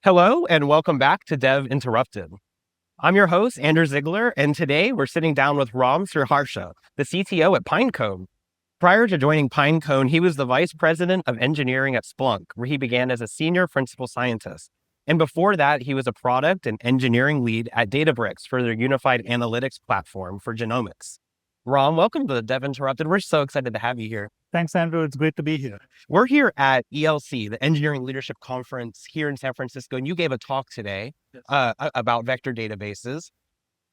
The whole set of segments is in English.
Hello and welcome back to Dev Interrupted. I'm your host, Andrew Ziegler, and today we're sitting down with Ram Sriharsha, the CTO at Pinecone. Prior to joining Pinecone, he was the vice president of engineering at Splunk, where he began as a senior principal scientist. And before that, he was a product and engineering lead at Databricks for their unified analytics platform for genomics. Ram, welcome to Dev Interrupted. We're so excited to have you here. Thanks, Andrew. It's great to be here. We're here at ELC, the Engineering Leadership Conference here in San Francisco, and you gave a talk today about vector databases.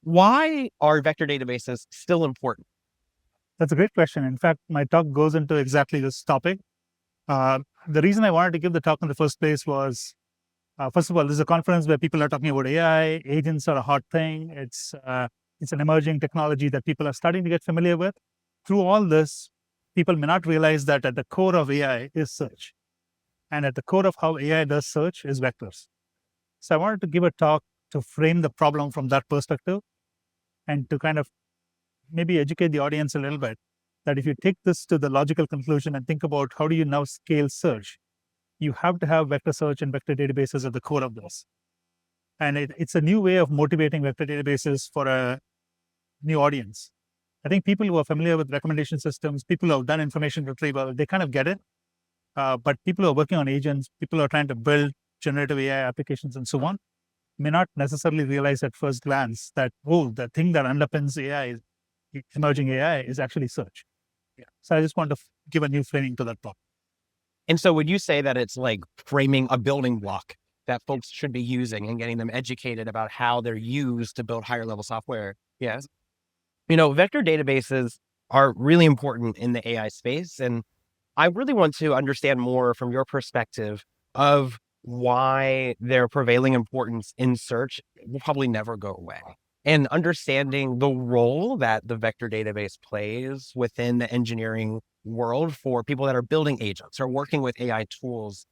Why are vector databases still important? That's a great question. In fact, my talk goes into exactly this topic. The reason I wanted to give the talk in the first place was, first of all, this is a conference where people are talking about AI. Agents are a hot thing. It's an emerging technology that people are starting to get familiar with. Through all this, people may not realize that at the core of AI is search. And at the core of how AI does search is vectors. So I wanted to give a talk to frame the problem from that perspective and to kind of maybe educate the audience a little bit that if you take this to the logical conclusion and think about how do you now scale search, you have to have vector search and vector databases at the core of this. And it's a new way of motivating vector databases for a new audience. I think people who are familiar with recommendation systems, people who have done information retrieval, they kind of get it. But people who are working on agents, people who are trying to build generative AI applications and so on, may not necessarily realize at first glance that, the thing that underpins AI, emerging AI, is actually search. Yeah. So I just want to give a new framing to that problem. And so would you say that it's like framing a building block that folks should be using and getting them educated about how they're used to build higher level software? Yes. Vector databases are really important in the AI space. And I really want to understand more from your perspective of why their prevailing importance in search will probably never go away. And understanding the role that the vector database plays within the engineering world for people that are building agents or working with AI tools.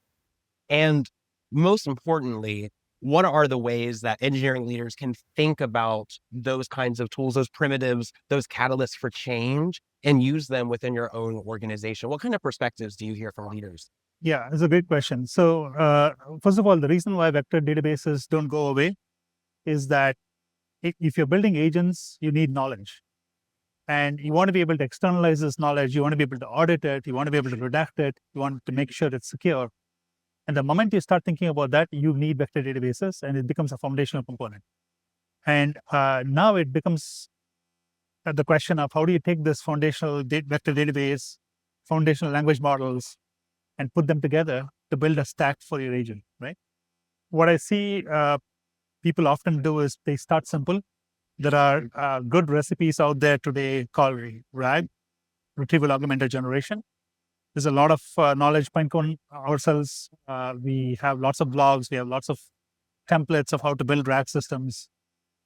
And most importantly, what are the ways that engineering leaders can think about those kinds of tools, those primitives, those catalysts for change, and use them within your own organization? What kind of perspectives do you hear from leaders? Yeah, it's a great question. So first of all, the reason why vector databases don't go away is that if you're building agents, you need knowledge. And you want to be able to externalize this knowledge. You want to be able to audit it. You want to be able to redact it. You want to make sure it's secure. And the moment you start thinking about that, you need vector databases, and it becomes a foundational component. And now it becomes the question of how do you take this foundational vector database, foundational language models, and put them together to build a stack for your agent, right? What I see people often do is they start simple. There are good recipes out there today called RAG, Retrieval-Augmented Generation. There's a lot of knowledge. Pinecone ourselves, we have lots of blogs. We have lots of templates of how to build RAG systems.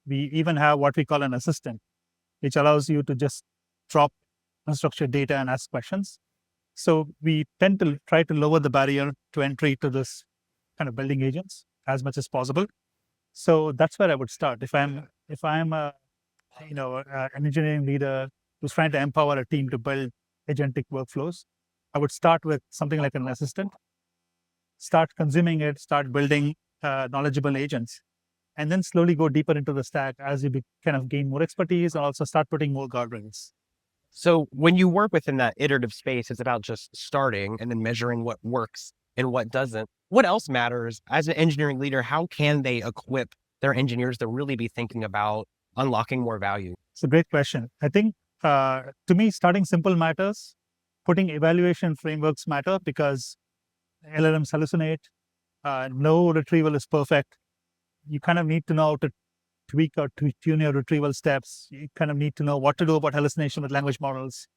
We even have what we call an assistant, which allows you to just drop unstructured data and ask questions. So we tend to try to lower the barrier to entry to this kind of building agents as much as possible. So that's where I would start. If I'm an engineering leader who's trying to empower a team to build agentic workflows, I would start with something like an assistant, start consuming it, start building knowledgeable agents, and then slowly go deeper into the stack as you kind of gain more expertise and also start putting more guardrails. So when you work within that iterative space, it's about just starting and then measuring what works and what doesn't. What else matters as an engineering leader? How can they equip their engineers to really be thinking about unlocking more value? It's a great question. I think to me, starting simple matters. Putting evaluation frameworks matter because LLMs hallucinate. No retrieval is perfect. You kind of need to know how to tweak or tune your retrieval steps. You kind of need to know what to do about hallucination with language models.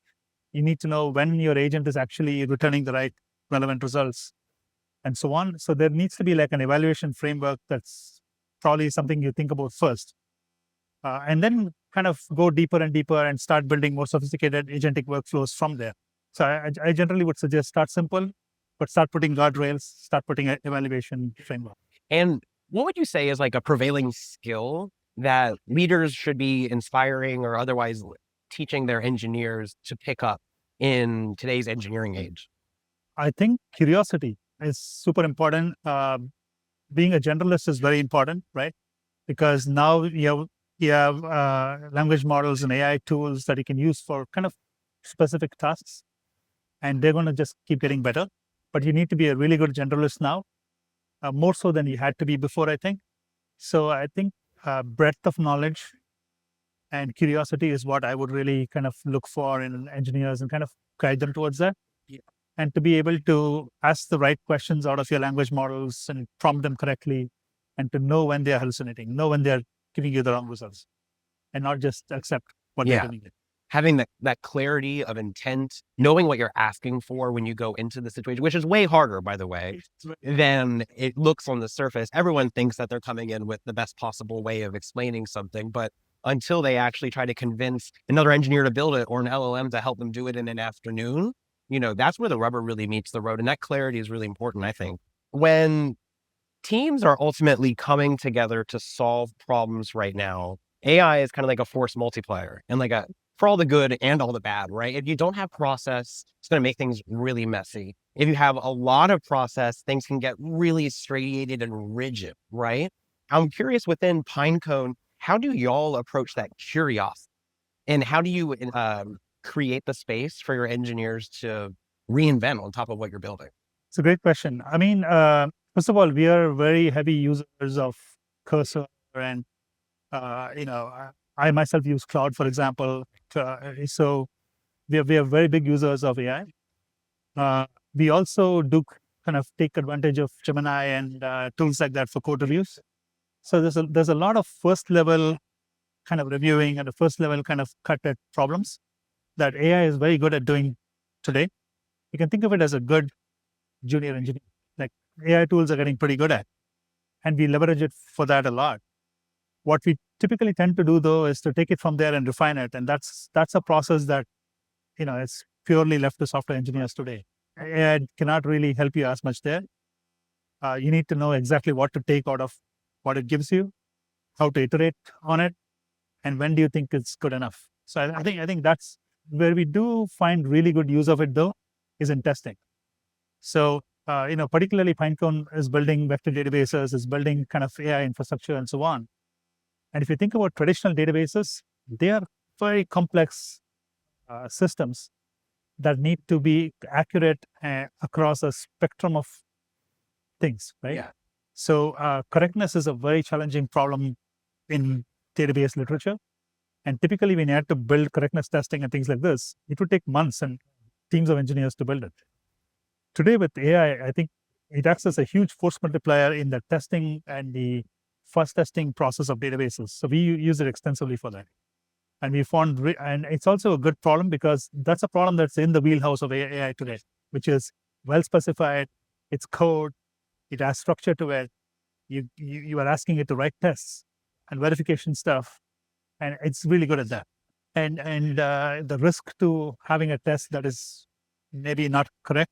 You need to know when your agent is actually returning the right relevant results and so on. So there needs to be like an evaluation framework that's probably something you think about first. And then kind of go deeper and deeper and start building more sophisticated agentic workflows from there. So I generally would suggest start simple, but start putting guardrails, start putting an evaluation framework. And what would you say is like a prevailing skill that leaders should be inspiring or otherwise teaching their engineers to pick up in today's engineering age? I think curiosity is super important. being a generalist is very important, right? Because now you have language models and AI tools that you can use for kind of specific tasks, and they're going to just keep getting better. But you need to be a really good generalist now, more so than you had to be before, I think. So I think breadth of knowledge and curiosity is what I would really kind of look for in engineers and kind of guide them towards that. Yeah. And to be able to ask the right questions out of your language models and prompt them correctly, and to know when they're hallucinating, know when they're giving you the wrong results, and not just accept what they're giving you. Having that clarity of intent, knowing what you're asking for when you go into the situation, which is way harder, by the way, than it looks on the surface. Everyone thinks that they're coming in with the best possible way of explaining something, but until they actually try to convince another engineer to build it or an LLM to help them do it in an afternoon, that's where the rubber really meets the road. And that clarity is really important, I think. When teams are ultimately coming together to solve problems right now, AI is kind of like a force multiplier and like for all the good and all the bad, right? If you don't have process, it's going to make things really messy. If you have a lot of process, things can get really striated and rigid, right? I'm curious within Pinecone, how do y'all approach that curiosity? And how do you create the space for your engineers to reinvent on top of what you're building? It's a great question. I mean, first of all, we are very heavy users of Cursor, and I myself use Cloud, for example. So we are very big users of AI. We also do kind of take advantage of Gemini and tools like that for code reviews. So there's a lot of first level kind of reviewing and a first level kind of cut at problems that AI is very good at doing today. You can think of it as a good junior engineer. Like, AI tools are getting pretty good at, and we leverage it for that a lot. What we typically tend to do, though, is to take it from there and refine it, and that's a process that it's purely left to software engineers today. AI cannot really help you as much there. You need to know exactly what to take out of what it gives you, how to iterate on it, and when do you think it's good enough. So I think that's where we do find really good use of it, though, is in testing. So particularly Pinecone is building vector databases, is building kind of AI infrastructure and so on. And if you think about traditional databases, they are very complex systems that need to be accurate across a spectrum of things, right? Yeah. So correctness is a very challenging problem in database literature. And typically when you had to build correctness testing and things like this, it would take months and teams of engineers to build it. Today with AI, I think it acts as a huge force multiplier in the testing and the fuzz testing process of databases. So we use it extensively for that. And we found, and it's also a good problem because that's a problem that's in the wheelhouse of AI today, which is well specified, it's code, it has structure to it. You are asking it to write tests and verification stuff, and it's really good at that. And the risk to having a test that is maybe not correct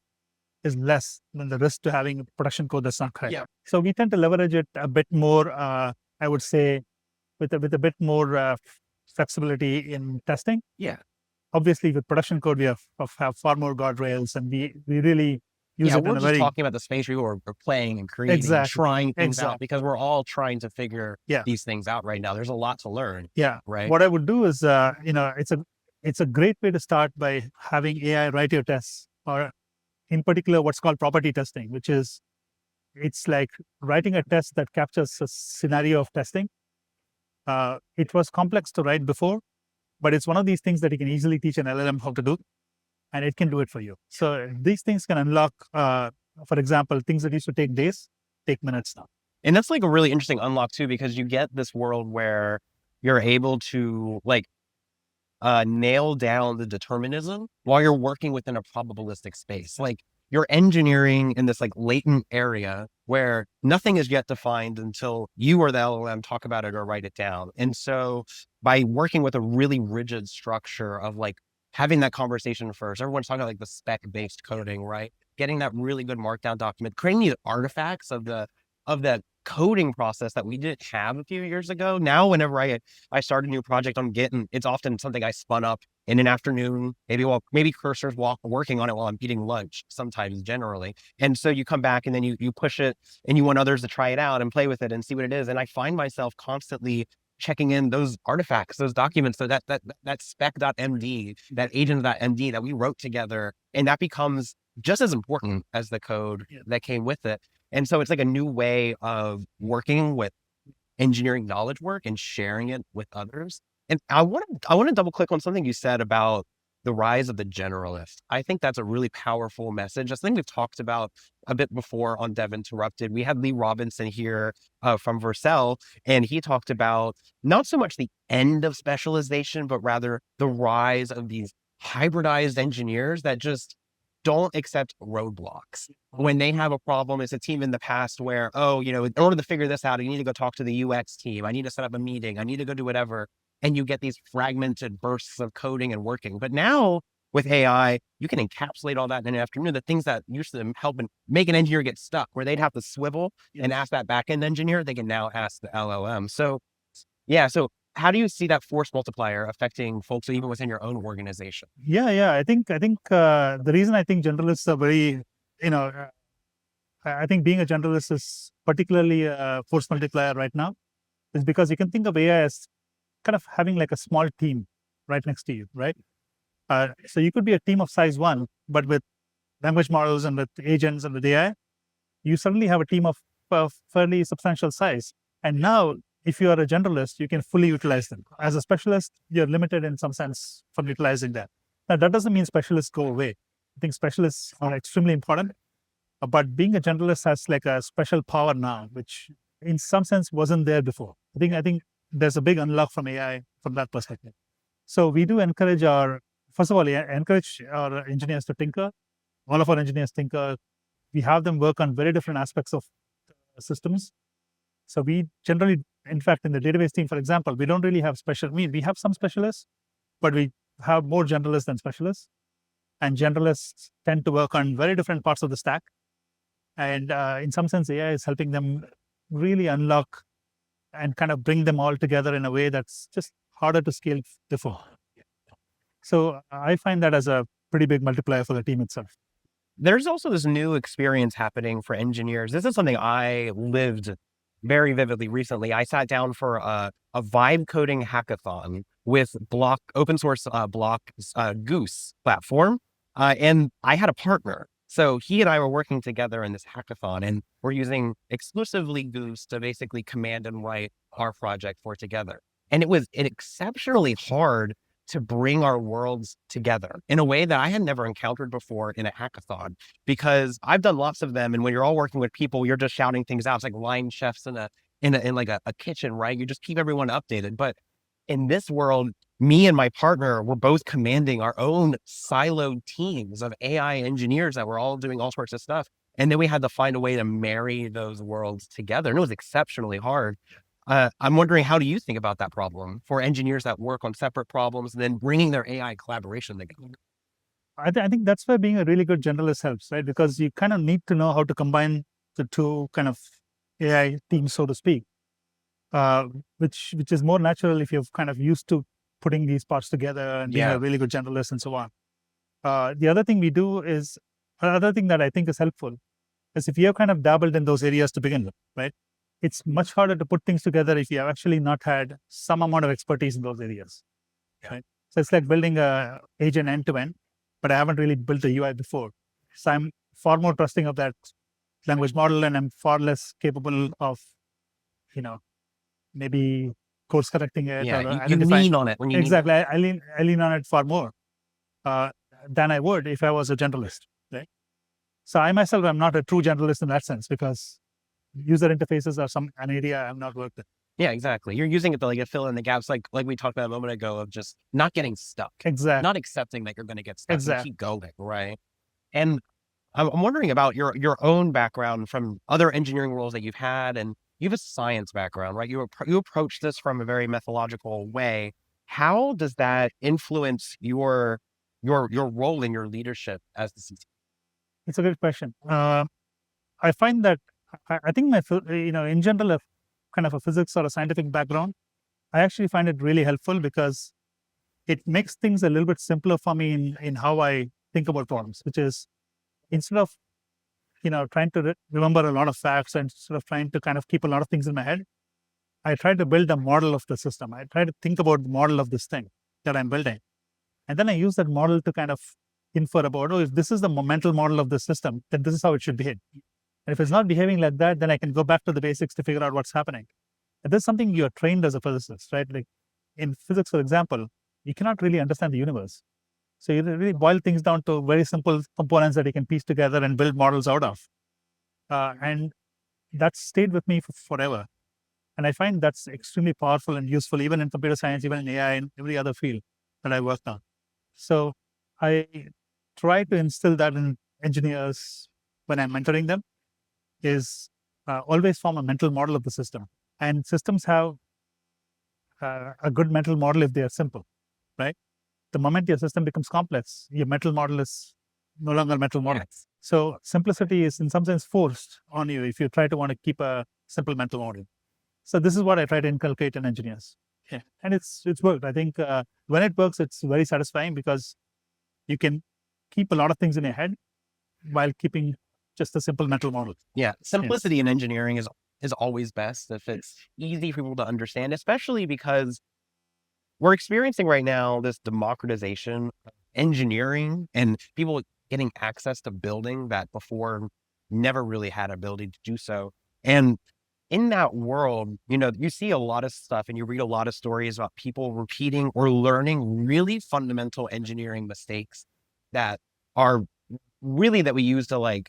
is less than the risk to having production code that's not correct. Yeah. So we tend to leverage it a bit more, I would say, with a bit more flexibility in testing. Yeah. Obviously, with production code, we have far more guardrails, and we really use it we're in a just very talking about the space where we're playing and creating, Exactly. trying things out, Exactly. because we're all trying to figure Yeah. these things out right now. There's a lot to learn. Yeah. Right. What I would do is, it's a great way to start by having AI write your tests, or in particular, what's called property testing, which is, it's like writing a test that captures a scenario of testing. It was complex to write before, but it's one of these things that you can easily teach an LLM how to do, and it can do it for you. So these things can unlock, for example, things that used to take days, take minutes now. And that's like a really interesting unlock too, because you get this world where you're able to nail down the determinism while you're working within a probabilistic space. Like, you're engineering in this latent area where nothing is yet defined until you or the LLM talk about it or write it down. And so by working with a really rigid structure of having that conversation first, everyone's talking about the spec-based coding, right? Getting that really good markdown document, creating these artifacts of the coding process that we didn't have a few years ago. Now, whenever I start a new project on Git, and it's often something I spun up in an afternoon, maybe cursors while working on it while I'm eating lunch, sometimes generally. And so you come back and then you push it and you want others to try it out and play with it and see what it is. And I find myself constantly checking in those artifacts, those documents, so that spec.md, that agent.md that we wrote together, and that becomes just as important as the code that came with it. And so it's like a new way of working with engineering knowledge work and sharing it with others. And I want to double click on something you said about the rise of the generalist. I think that's a really powerful message. That's something we've talked about a bit before on Dev Interrupted. We had Lee Robinson here from Vercel, and he talked about not so much the end of specialization, but rather the rise of these hybridized engineers that just don't accept roadblocks. When they have a problem, it's a team in the past where, in order to figure this out, I need to go talk to the UX team. I need to set up a meeting. I need to go do whatever. And you get these fragmented bursts of coding and working. But now with AI, you can encapsulate all that in an afternoon. The things that used to help and make an engineer get stuck, where they'd have to swivel and ask that backend engineer, they can now ask the LLM. So how do you see that force multiplier affecting folks even within your own organization? Yeah. I think the reason I think generalists are very, I think being a generalist is particularly a force multiplier right now, is because you can think of AI as kind of having like a small team right next to you, right? So you could be a team of size 1, but with language models and with agents and with AI, you suddenly have a team of fairly substantial size. And now, if you are a generalist, you can fully utilize them. As a specialist, you're limited in some sense from utilizing that. Now, that doesn't mean specialists go away. I think specialists are extremely important, but being a generalist has like a special power now, which in some sense wasn't there before. I think there's a big unlock from AI from that perspective. So we do encourage first of all, encourage our engineers to tinker. All of our engineers tinker. We have them work on very different aspects of systems. So we generally, in fact, in the database team, for example, we don't really have we have some specialists, but we have more generalists than specialists. And generalists tend to work on very different parts of the stack. And in some sense, AI is helping them really unlock and kind of bring them all together in a way that's just harder to scale before. So I find that as a pretty big multiplier for the team itself. There's also this new experience happening for engineers. This is something I lived very vividly recently. I sat down for a vibe coding hackathon with open source block Goose platform. And I had a partner. So he and I were working together in this hackathon, and we're using exclusively Goose to basically command and write our project for together. And it was exceptionally hard to bring our worlds together in a way that I had never encountered before in a hackathon, because I've done lots of them. And when you're all working with people, you're just shouting things out. It's like line chefs in like a kitchen, right? You just keep everyone updated. But in this world, me and my partner were both commanding our own siloed teams of AI engineers that were all doing all sorts of stuff. And then we had to find a way to marry those worlds together. And it was exceptionally hard. I'm wondering, how do you think about that problem for engineers that work on separate problems and then bringing their AI collaboration together? I think that's where being a really good generalist helps, right? Because you kind of need to know how to combine the two kind of AI teams, so to speak, which is more natural if you're kind of used to putting these parts together and being a really good generalist and so on. The other thing that I think is helpful is if you have kind of dabbled in those areas to begin with, right? It's much harder to put things together if you have actually not had some amount of expertise in those areas, right? So it's like building a agent end to end, but I haven't really built a UI before. So I'm far more trusting of that language model, and I'm far less capable of, maybe course correcting it. Yeah, you lean on it when you exactly. I lean on it far more than I would if I was a generalist, right? So I myself am not a true generalist in that sense, because user interfaces are an area I've not worked in. Yeah, exactly. You're using it to fill in the gaps, like we talked about a moment ago, of just not getting stuck. Exactly. Not accepting that you're going to get stuck. Exactly. And keep going, right? And I'm wondering about your own background from other engineering roles that you've had, and you have a science background, right? You approach this from a very methodological way. How does that influence your role in your leadership as the CTO? It's a good question. I find that I think in general, a kind of a physics or a scientific background, I actually find it really helpful because it makes things a little bit simpler for me in how I think about problems, which is instead of trying to remember a lot of facts and sort of trying to kind of keep a lot of things in my head, I try to build a model of the system. I try to think about the model of this thing that I'm building. And then I use that model to kind of infer about, oh, if this is the mental model of the system, then this is how it should behave. And if it's not behaving like that, then I can go back to the basics to figure out what's happening. And this is something you're trained as a physicist, right? Like in physics, for example, you cannot really understand the universe. So you really boil things down to very simple components that you can piece together and build models out of. And that's stayed with me for forever. And I find that's extremely powerful and useful, even in computer science, even in AI, and every other field that I worked on. So I try to instill that in engineers when I'm mentoring them, is always form a mental model of the system. And systems have a good mental model if they are simple, right? The moment your system becomes complex, your mental model is no longer a mental model. Yes. So simplicity is in some sense forced on you if you try to want to keep a simple mental model. So this is what I try to inculcate in engineers. Yeah. And it's worked. I think when it works, it's very satisfying because you can keep a lot of things in your head while keeping just a simple mental model. Yeah. Simplicity in engineering is always best if it's easy for people to understand, especially because we're experiencing right now this democratization of engineering and people getting access to building that before never really had ability to do so. And in that world, you see a lot of stuff and you read a lot of stories about people repeating or learning really fundamental engineering mistakes that are really that we use to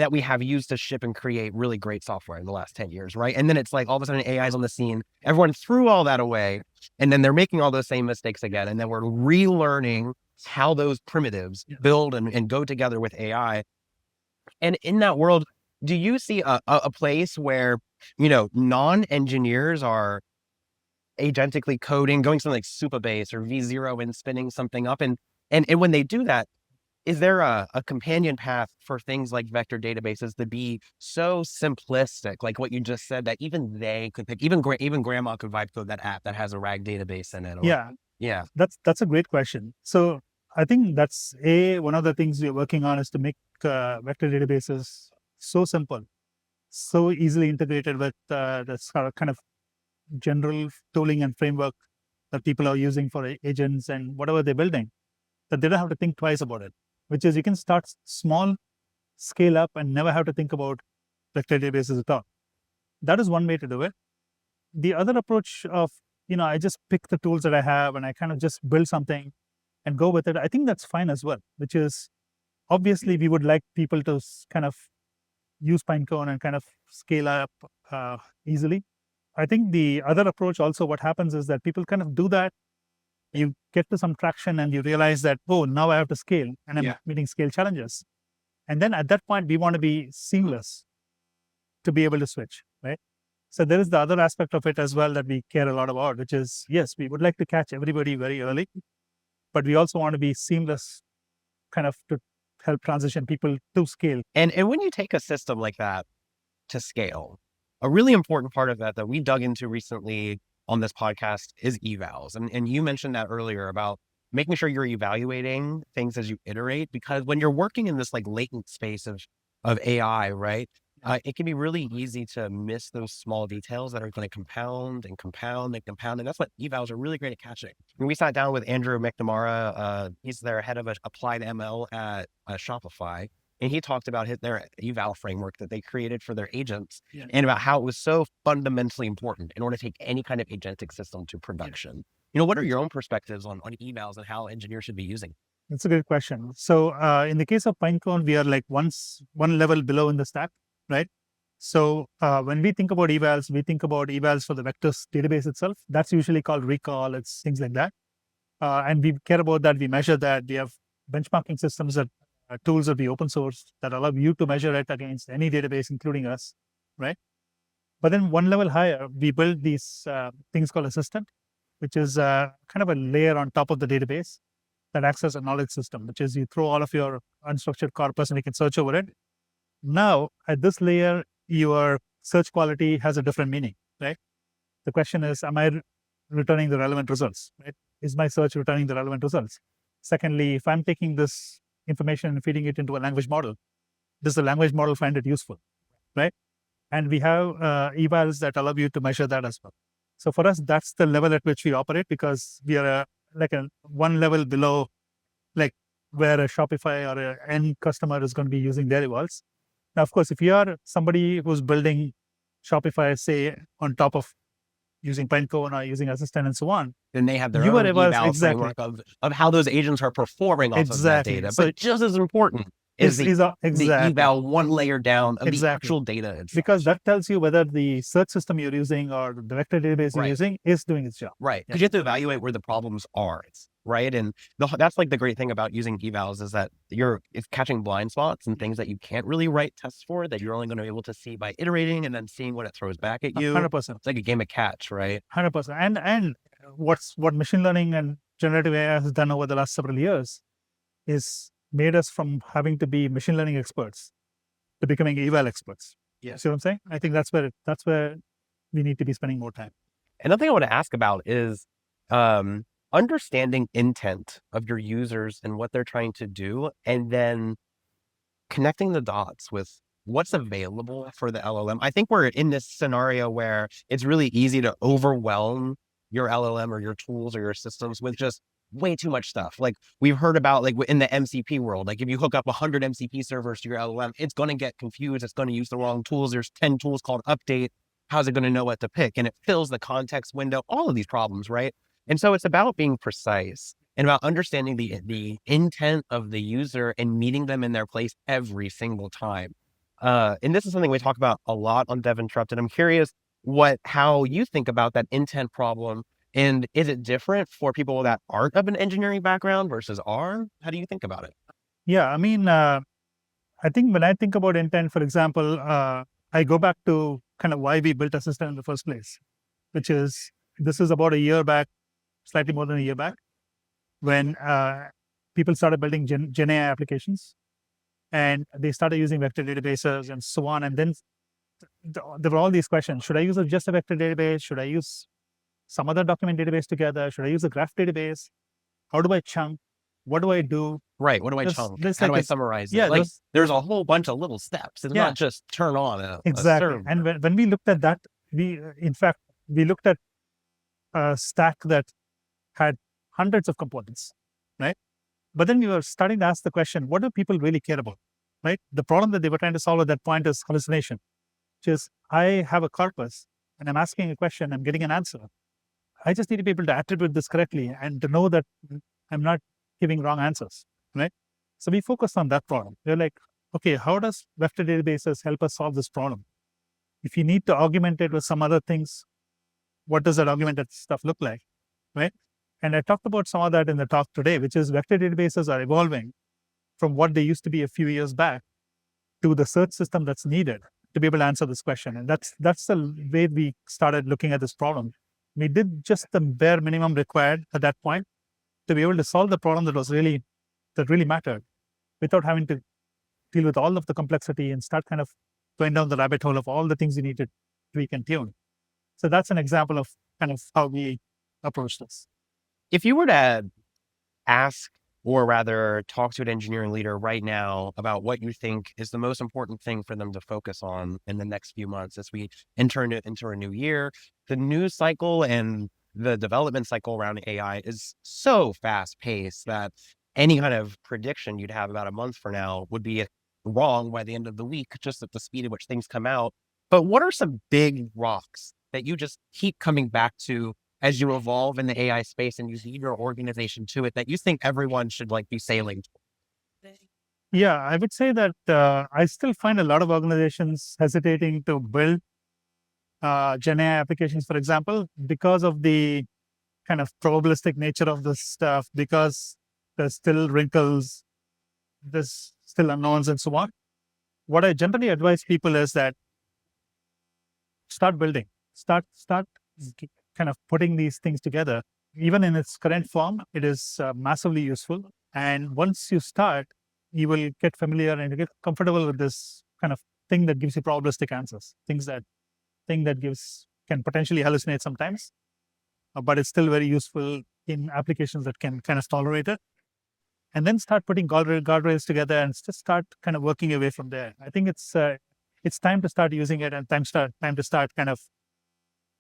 we have used to ship and create really great software in the last 10 years, right? And then it's like all of a sudden AI's on the scene. Everyone threw all that away and then they're making all those same mistakes again. And then we're relearning how those primitives build and go together with AI. And in that world, do you see a place where, non-engineers are agentically coding, going something like Supabase or V0 and spinning something up? And when they do that, is there a companion path for things like vector databases to be so simplistic, like what you just said, that even they could pick, even grandma could vibe code that app that has a RAG database in it? Yeah. That's a great question. So I think that's one of the things we're working on is to make vector databases so simple, so easily integrated with this kind of general tooling and framework that people are using for agents and whatever they're building, that they don't have to think twice about it, which is you can start small, scale up, and never have to think about vector databases at all. That is one way to do it. The other approach of, I just pick the tools that I have and I kind of just build something and go with it. I think that's fine as well, which is obviously we would like people to kind of use Pinecone and kind of scale up easily. I think the other approach also, what happens is that people kind of do that. You get to some traction and you realize that, oh, now I have to scale and I'm meeting scale challenges. And then at that point, we want to be seamless to be able to switch, right? So there is the other aspect of it as well that we care a lot about, which is, yes, we would like to catch everybody very early, but we also want to be seamless kind of to help transition people to scale. And when you take a system like that to scale, a really important part of that we dug into recently on this podcast is evals. And you mentioned that earlier about making sure you're evaluating things as you iterate, because when you're working in this like latent space of AI, right? It can be really easy to miss those small details that are going to compound and compound and compound. And that's what evals are really great at catching. When we sat down with Andrew McNamara, he's their head of applied ML at Shopify. And he talked about their eval framework that they created for their agents and about how it was so fundamentally important in order to take any kind of agentic system to production. What are your own perspectives on evals and how engineers should be using? That's a good question. So in the case of Pinecone, we are like one level below in the stack, right? So when we think about evals, we think about evals for the vectors database itself. That's usually called recall. It's things like that. And we care about that. We measure that. We have benchmarking systems that tools that be open source that allow you to measure it against any database, including us, right? But then one level higher, we build these things called assistant, which is kind of a layer on top of the database that acts as a knowledge system, which is you throw all of your unstructured corpus and you can search over it. Now, at this layer, your search quality has a different meaning, right? The question is, am I returning the relevant results, right? Is my search returning the relevant results? Secondly, if I'm taking this information and feeding it into a language model, does the language model find it useful, right? And we have evals that allow you to measure that as well. So for us, that's the level at which we operate, because we are like a one level below, like where a Shopify or an end customer is going to be using their evals. Now, of course, if you are somebody who's building Shopify, say, on top of using Pinecone or using Assistant and so on, then they have their your own evals, eval exactly, framework of how those agents are performing off of that exactly. data. So But just as important is the exactly eval one layer down of the exactly actual data itself. because that tells you whether the search system you're using or the vector database you're Right. using is doing its job. Right. Yeah. Because you have to evaluate where the problems are. Right. And that's like the great thing about using evals is that it's catching blind spots and things that you can't really write tests for, that you're only going to be able to see by iterating and then seeing what it throws back at you. 100%. It's like a game of catch, right? 100%. And what machine learning and generative AI has done over the last several years is made us from having to be machine learning experts to becoming eval experts. Yeah. See what I'm saying? I think that's where we need to be spending more time. Another thing I want to ask about is understanding intent of your users and what they're trying to do, and then connecting the dots with what's available for the LLM. I think we're in this scenario where it's really easy to overwhelm your LLM or your tools or your systems with just way too much stuff. Like we've heard about, like in the MCP world, like if you hook up 100 MCP servers to your LLM, it's going to get confused. It's going to use the wrong tools. There's 10 tools called update. How's it going to know what to pick? And it fills the context window, all of these problems, right? And so it's about being precise and about understanding the intent of the user and meeting them in their place every single time. And this is something we talk about a lot on Dev Interrupted. I'm curious how you think about that intent problem. And is it different for people that aren't of an engineering background versus are? How do you think about it? Yeah, I mean, I think when I think about intent, for example, I go back to kind of why we built Assistant in the first place, which is, this is about a year back, slightly more than a year back, when people started building Gen AI applications, and they started using vector databases and so on. And then there were all these questions. Should I use just a vector database? Should I use some other document database together? Should I use a graph database? How do I chunk? What do I do? Right. What do I chunk? How do I summarize it? Yeah, like there's a whole bunch of little steps. It's not just turn on a server. And when we looked at that, we looked at a stack that had hundreds of components, right? But then we were starting to ask the question, what do people really care about, right? The problem that they were trying to solve at that point is hallucination, which is, I have a corpus and I'm asking a question, I'm getting an answer. I just need to be able to attribute this correctly and to know that I'm not giving wrong answers, right? So we focused on that problem. We're like, okay, how does vector databases help us solve this problem? If you need to augment it with some other things, what does that augmented stuff look like, right? And I talked about some of that in the talk today, which is vector databases are evolving from what they used to be a few years back to the search system that's needed to be able to answer this question. And that's the way we started looking at this problem. We did just the bare minimum required at that point to be able to solve the problem that really mattered, without having to deal with all of the complexity and start kind of going down the rabbit hole of all the things you need to tweak and tune. So that's an example of kind of how we approach this. If you were to ask, or rather talk to an engineering leader right now about what you think is the most important thing for them to focus on in the next few months as we enter into a new year, the news cycle and the development cycle around AI is so fast paced that any kind of prediction you'd have about a month from now would be wrong by the end of the week, just at the speed at which things come out. But what are some big rocks that you just keep coming back to as you evolve in the AI space and you lead your organization to it, that you think everyone should be sailing towards? Yeah, I would say that I still find a lot of organizations hesitating to build Gen AI applications, for example, because of the kind of probabilistic nature of this stuff, because there's still wrinkles, there's still unknowns and so on. What I generally advise people is that start building, start kind of putting these things together. Even in its current form, it is massively useful. And once you start, you will get familiar and get comfortable with this kind of thing that gives you probabilistic answers, thing that can potentially hallucinate sometimes, but it's still very useful in applications that can kind of tolerate it. And then start putting guardrails together and just start kind of working away from there. I think it's time to start using it, and time to start kind of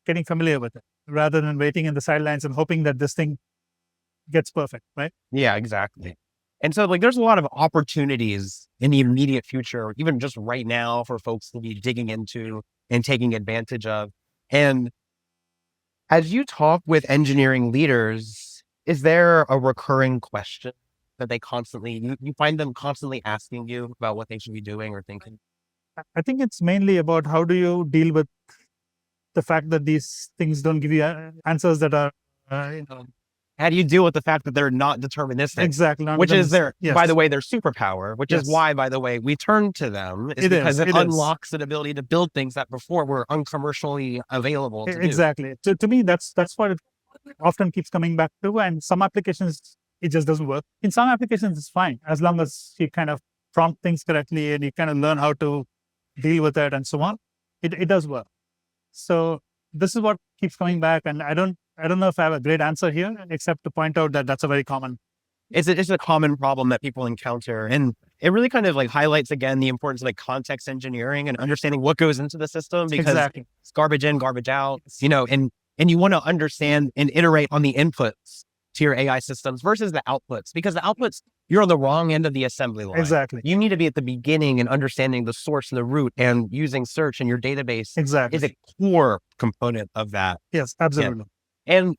getting familiar with it, rather than waiting in the sidelines and hoping that this thing gets perfect, right? Yeah, exactly. And so like there's a lot of opportunities in the immediate future, even just right now, for folks to be digging into and taking advantage of. And as you talk with engineering leaders, is there a recurring question that you find them constantly asking you about what they should be doing or thinking? I think it's mainly about how do you deal with the fact that these things don't give you answers that are, How do you deal with the fact that they're not deterministic? exactly, Which is by yes, the way, their superpower, which is why, by the way, we turn to them, is because it unlocks an ability to build things that before were uncommercially available to do. exactly. To me, that's what it often keeps coming back to. And some applications, it just doesn't work. In some applications, it's fine as long as you kind of prompt things correctly and you kind of learn how to deal with it and so on. It does work. So this is what keeps coming back, and I don't know if I have a great answer here, except to point out that that's a very common. It's a common problem that people encounter, and it really kind of like highlights again the importance of like context engineering and understanding what goes into the system, because it's garbage in, garbage out, and you want to understand and iterate on the inputs to your AI systems versus the outputs, because the outputs, you're on the wrong end of the assembly line. Exactly. You need to be at the beginning and understanding the source and the root, and using search in your database is a core component of that. Yes, absolutely. Yeah. And,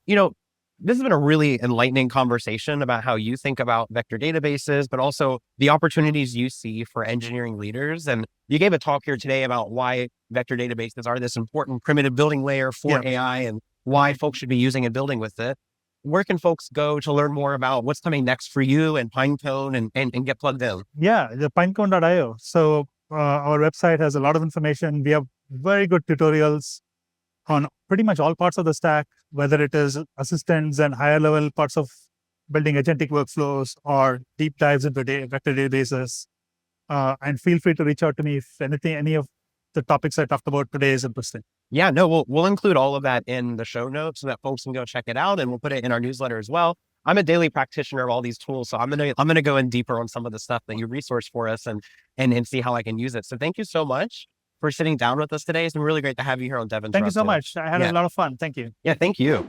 this has been a really enlightening conversation about how you think about vector databases, but also the opportunities you see for engineering leaders. And you gave a talk here today about why vector databases are this important primitive building layer for AI and why folks should be using and building with it. Where can folks go to learn more about what's coming next for you and Pinecone and get plugged in? Yeah, the pinecone.io. So our website has a lot of information. We have very good tutorials on pretty much all parts of the stack, whether it is assistants and higher level parts of building agentic workflows or deep dives into vector databases. And feel free to reach out to me if any of the topics I talked about today is interesting. Yeah, no, we'll include all of that in the show notes so that folks can go check it out, and we'll put it in our newsletter as well. I'm a daily practitioner of all these tools, so I'm gonna go in deeper on some of the stuff that you resource for us and see how I can use it. So thank you so much for sitting down with us today. It's been really great to have you here on Devon. Thank you so much. I had a lot of fun. Thank you. Yeah, thank you.